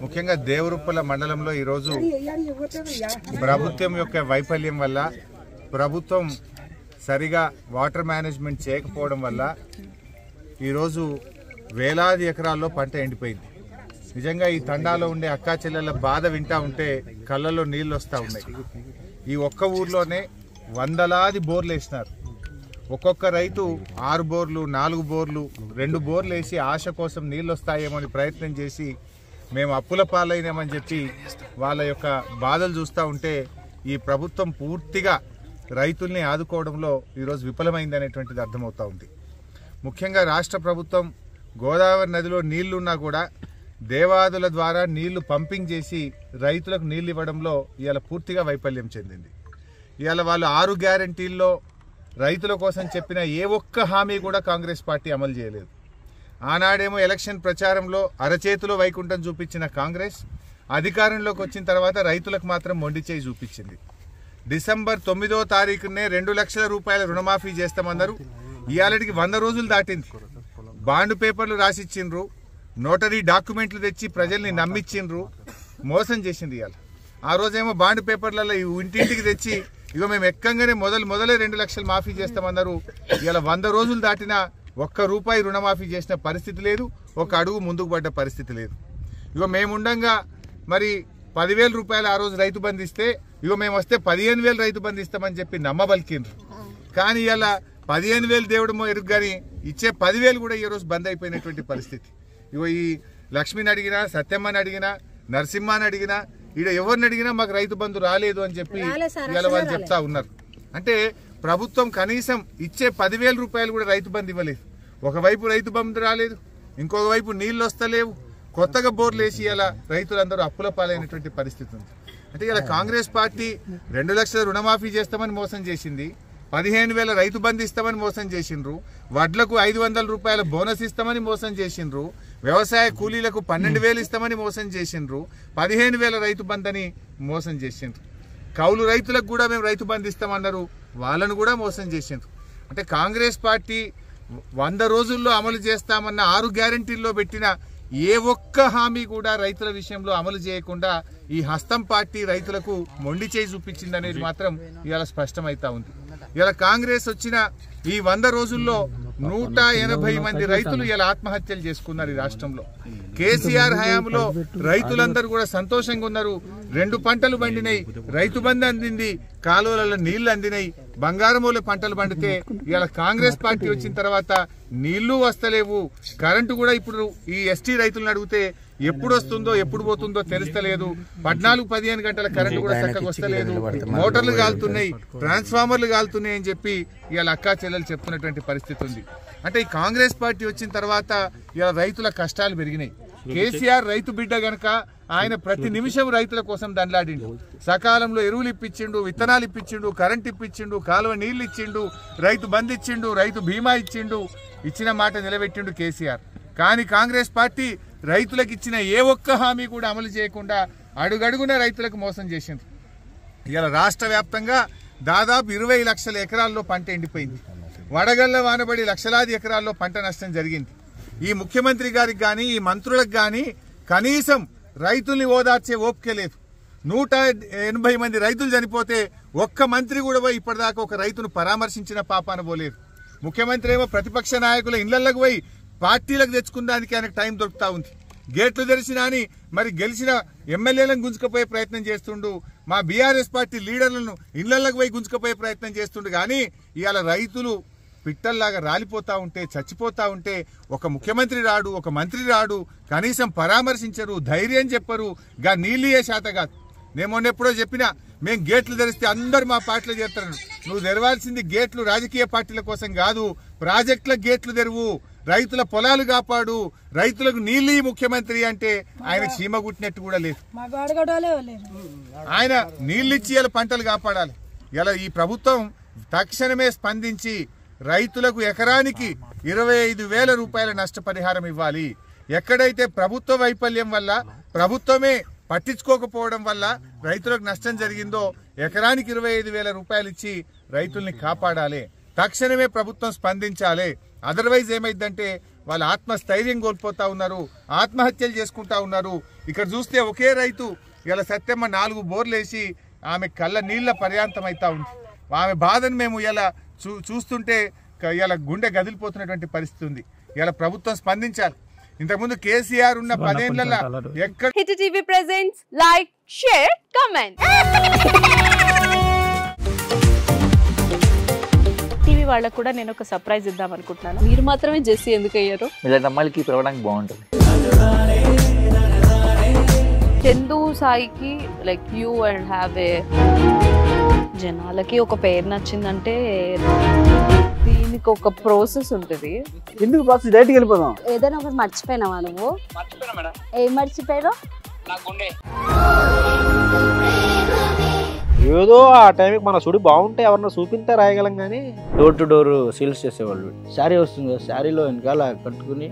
ముఖ్యంగా దేవరుప్పల మండలంలో ఈరోజు ప్రభుత్వం యొక్క వైఫల్యం వల్ల, ప్రభుత్వం సరిగా వాటర్ మేనేజ్మెంట్ చేయకపోవడం వల్ల ఈరోజు వేలాది ఎకరాల్లో పంట ఎండిపోయింది. నిజంగా ఈ తండాలో ఉండే అక్కా చెల్లెల బాధ వింటా ఉంటే కళ్ళల్లో నీళ్లు వస్తూ ఉన్నాయి. ఈ ఒక్క ఊర్లోనే వందలాది బోర్లు వేసినారు. ఒక్కొక్క రైతు 6 బోర్లు, 4 బోర్లు, 2 బోర్లు వేసి ఆశ కోసం నీళ్ళు వస్తాయేమో అని ప్రయత్నం చేసి మేము అప్పుల పాలైనామని చెప్పి వాళ్ళ యొక్క బాధలు చూస్తూ ఉంటే ఈ ప్రభుత్వం పూర్తిగా రైతుల్ని ఆదుకోవడంలో ఈరోజు విఫలమైందనేటువంటిది అర్థమవుతూ ఉంది. ముఖ్యంగా రాష్ట్ర ప్రభుత్వం గోదావరి నదిలో నీళ్లున్నా కూడా దేవాదుల ద్వారా నీళ్లు పంపింగ్ చేసి రైతులకు నీళ్లు ఇవ్వడంలో ఇవాళ పూర్తిగా వైఫల్యం చెందింది. ఇవాళ వాళ్ళు 6 గ్యారంటీల్లో రైతుల కోసం చెప్పిన ఏ ఒక్క హామీ కూడా కాంగ్రెస్ పార్టీ అమలు చేయలేదు. ఆనాడేమో ఎలక్షన్ ప్రచారంలో అరచేతిలో వైకుంఠం చూపించిన కాంగ్రెస్ అధికారంలోకి వచ్చిన తర్వాత రైతులకు మాత్రం మొండి చేయి చూపించింది. డిసెంబర్ 9వ తారీఖునే 2 లక్షల రూపాయల రుణమాఫీ చేస్తామన్నారు. ఇవాళకి 100 రోజులు దాటింది. బాండ్ పేపర్లు రాసిచ్చిండ్రు, నోటరీ డాక్యుమెంట్లు తెచ్చి ప్రజల్ని నమ్మించిండ్రు, మోసం చేసింది. ఇవాళ ఆ రోజేమో బాండ్ పేపర్లలో ఇంటింటికి తెచ్చి ఇగో మేము ఎక్కంగానే మొదలే 2 లక్షలు మాఫీ చేస్తామన్నారు. ఇలా 100 రోజులు దాటినా ₹1 రుణమాఫీ చేసిన పరిస్థితి లేదు, ఒక అడుగు ముందుకు పడ్డ పరిస్థితి లేదు. ఇగో మేముండగా మరి 10,000 రూపాయలు ఆ రోజు రైతు బంధు ఇస్తే ఇగో మేము వస్తే 15,000 రైతు బంధు ఇస్తామని చెప్పి నమ్మబలికిండ్రు. కానీ ఇలా 15,000 దేవుడమో ఎరుగు కానీ ఇచ్చే 10,000 కూడా ఈ రోజు బంద్ అయిపోయినటువంటి పరిస్థితి. ఇగో ఈ లక్ష్మిని అడిగినా, సత్యమ్మని అడిగినా, నరసింహని అడిగినా, ఈడ ఎవరిని అడిగినా మాకు రైతు బంధు రాలేదు అని చెప్పి ఇలా వాళ్ళు చెప్తా ఉన్నారు. అంటే ప్రభుత్వం కనీసం ఇచ్చే 10,000 రూపాయలు కూడా రైతు బంధు ఇవ్వలేదు. ఒకవైపు రైతు బంధు రాలేదు, ఇంకొక వైపు నీళ్లు వస్తలేవు, కొత్తగా బోర్లు వేసి ఇలా రైతులందరూ అప్పుల పాలైనటువంటి పరిస్థితి ఉంది. అంటే ఇలా కాంగ్రెస్ పార్టీ 2 లక్షల రుణమాఫీ చేస్తామని మోసం చేసింది, 15,000 రైతు బంధు ఇస్తామని మోసం చేసిండ్రు, వడ్లకు 500 రూపాయల బోనస్ ఇస్తామని మోసం చేసిండ్రు, వ్యవసాయ కూలీలకు 12,000 ఇస్తామని మోసం చేసిండ్రు, 15,000 రైతు బంధు అని మోసం చేసిండ్రు. కౌలు రైతులకు కూడా మేము రైతు బంధు ఇస్తామన్నారు, వాళ్ళను కూడా మోసం చేసిండ్రు. అంటే కాంగ్రెస్ పార్టీ 100 రోజుల్లో అమలు చేస్తామన్న 6 గ్యారంటీల్లో పెట్టిన ఏ ఒక్క హామీ కూడా రైతుల విషయంలో అమలు చేయకుండా ఈ హస్తం పార్టీ రైతులకు మొండి చేయి చూపించింది అనేది మాత్రం ఇవాళ స్పష్టమైతా ఉంది. ఇలా కాంగ్రెస్ వచ్చిన ఈ 100 రోజుల్లో 180 మంది రైతులు ఇలా ఆత్మహత్యలు చేసుకున్నారు ఈ రాష్ట్రంలో. కేసీఆర్ హయాంలో రైతులందరూ కూడా సంతోషంగా ఉన్నారు. 2 పంటలు పండినాయి, రైతు బంధు అందింది, కాలువలలో నీళ్లు అందినాయి, బంగారమూల పంటలు పండితే ఇలా కాంగ్రెస్ పార్టీ వచ్చిన తర్వాత నీళ్లు వస్తలేవు, కరెంటు కూడా ఇప్పుడు ఈ ఎస్టీ రైతులను అడిగితే ఎప్పుడు వస్తుందో ఎప్పుడు పోతుందో తెలుస్తలేదు, 14-15 గంటల కరెంటు కూడా చక్కగా వస్తలేదు, మోటార్లు కాలుతున్నాయి, ట్రాన్స్ఫార్మర్లు కాలుతున్నాయి అని చెప్పి ఇవాళ అక్కా చెల్లెలు చెప్తున్నటువంటి పరిస్థితి ఉంది. అంటే ఈ కాంగ్రెస్ పార్టీ వచ్చిన తర్వాత ఇలా రైతుల కష్టాలు పెరిగినాయి. కేసీఆర్ రైతు బిడ్డ గనక ఆయన ప్రతి నిమిషం రైతుల కోసం దండలాడిండు. సకాలంలో ఎరువులు ఇప్పించిండు, విత్తనాలు ఇప్పించిండు, కరెంట్ ఇప్పించిండు, కాలువ నీళ్లు ఇచ్చిండు, రైతు బంధు ఇచ్చిండు, రైతు బీమా ఇచ్చిండు, ఇచ్చిన మాట నిలబెట్టిండు కేసీఆర్. కానీ కాంగ్రెస్ పార్టీ రైతులకు ఇచ్చిన ఏ ఒక్క హామీ కూడా అమలు చేయకుండా అడుగడుగున రైతులకు మోసం చేసింది. ఇలా రాష్ట్ర వ్యాప్తంగా దాదాపు 20 లక్షల ఎకరాల్లో పంట ఎండిపోయింది. వడగళ్ల వానబడి లక్షలాది ఎకరాల్లో పంట నష్టం జరిగింది. ఈ ముఖ్యమంత్రి గారికి కానీ ఈ మంత్రులకు కానీ కనీసం రైతుల్ని ఓదార్చే ఓపిక లేదు. 180 మంది రైతులు చనిపోతే ఒక్క మంత్రి కూడా పోయి ఇప్పటిదాకా ఒక రైతును పరామర్శించిన పాపాన పోలేదు. ముఖ్యమంత్రి ఏమో ప్రతిపక్ష నాయకుల ఇళ్లకు పోయి పార్టీలకు తెచ్చుకున్నానికి ఆయనకు టైం దొరుకుతా ఉంది. గేట్లు తెరిచినా అని మరి గెలిచిన ఎమ్మెల్యేలను గుంజుకపోయే ప్రయత్నం చేస్తుండు, మా బీఆర్ఎస్ పార్టీ లీడర్లను ఇళ్లకు పోయి గుంజుకపోయే ప్రయత్నం చేస్తుండు. కానీ ఇవాళ రైతులు పిట్టల్లాగా రాలిపోతా ఉంటే, చచ్చిపోతా ఉంటే ఒక ముఖ్యమంత్రి రాడు, ఒక మంత్రి రాడు, కనీసం పరామర్శించరు, ధైర్యం చెప్పరు, గా నీళ్ళు ఏ శాత కాదు. నేను మొన్న ఎప్పుడో చెప్పినా మేము గేట్లు తెరిస్తే అందరు మా పార్టీలో చేస్తారు. నువ్వు తెరవాల్సింది గేట్లు రాజకీయ పార్టీల కోసం కాదు, ప్రాజెక్టుల గేట్లు తెరువు, రైతుల పొలాలు కాపాడు, రైతులకు నీళ్ళు ముఖ్యమంత్రి అంటే ఆయన చీమ గుట్టినట్టు కూడా లేదు. ఆయన నీళ్ళిచ్చి ఇలా పంటలు కాపాడాలి. ఇలా ఈ ప్రభుత్వం తక్షణమే స్పందించి రైతులకు ఎకరానికి 25,000 రూపాయల నష్టపరిహారం ఇవ్వాలి. ఎక్కడైతే ప్రభుత్వ వైఫల్యం వల్ల, ప్రభుత్వమే పట్టించుకోకపోవడం వల్ల రైతులకు నష్టం జరిగిందో ఎకరానికి 25,000 రూపాయలు ఇచ్చి రైతుల్ని కాపాడాలి. తక్షణమే ప్రభుత్వం స్పందించాలి. అదర్వైజ్ ఏమైందంటే వాళ్ళ ఆత్మస్థైర్యం కోల్పోతా ఉన్నారు, ఆత్మహత్యలు చేసుకుంటా ఉన్నారు. ఇక్కడ చూస్తే ఒకే రైతు ఇలా సత్యమ్మ 4 బోర్లు వేసి ఆమె కళ్ళ నీళ్ళ పర్యాంతం అవుతా ఉంది. ఆమె బాధను మేము ఇలా చూస్తుంటే ఇలా గుండె గదిలిపోతున్నటువంటి పరిస్థితి ఉంది. ఇలా ప్రభుత్వం స్పందించాలి. ఇంతకుముందు కేసీఆర్ ఉన్న 10 ఏళ్లలో ఎక్కడ hit TV presents like share comment. TV వాళ్ళకు కూడా నేను ఒక సర్ప్రైజ్ ఇద్దాం అనుకుంటున్నాను. మీరు మాత్రమే జెస్సీ ఎందుకు అయ్యారు? ఇలాంటి అమ్మాయిలకి పిలవడానికి బాగుంటుంది. చందు సాయికి like you and have a జనాలకి ఒక పేరు నచ్చిందంటే దీనికి ఒక ప్రాసెస్ ఉంటుంది. ఎందుకు ప్రాసెస్ డైరెక్ట్‌గా వెళ్ళిపోదాం. ఏదైనా ఒకటి మర్చిపోయినావా నువ్వు? మర్చిపోయినా మేడం. ఏం మర్చిపోయావు? నా గుండె. ఏదో ఆ టైంకి మన సుడి బాగుంటే ఎవరన్నా చూపిస్తే రాయగలం కానీ డోర్ టు డోర్ సేల్స్ చేసేవాళ్ళు. శారీ వస్తుంది, శారీలో వెనకాల కట్టుకుని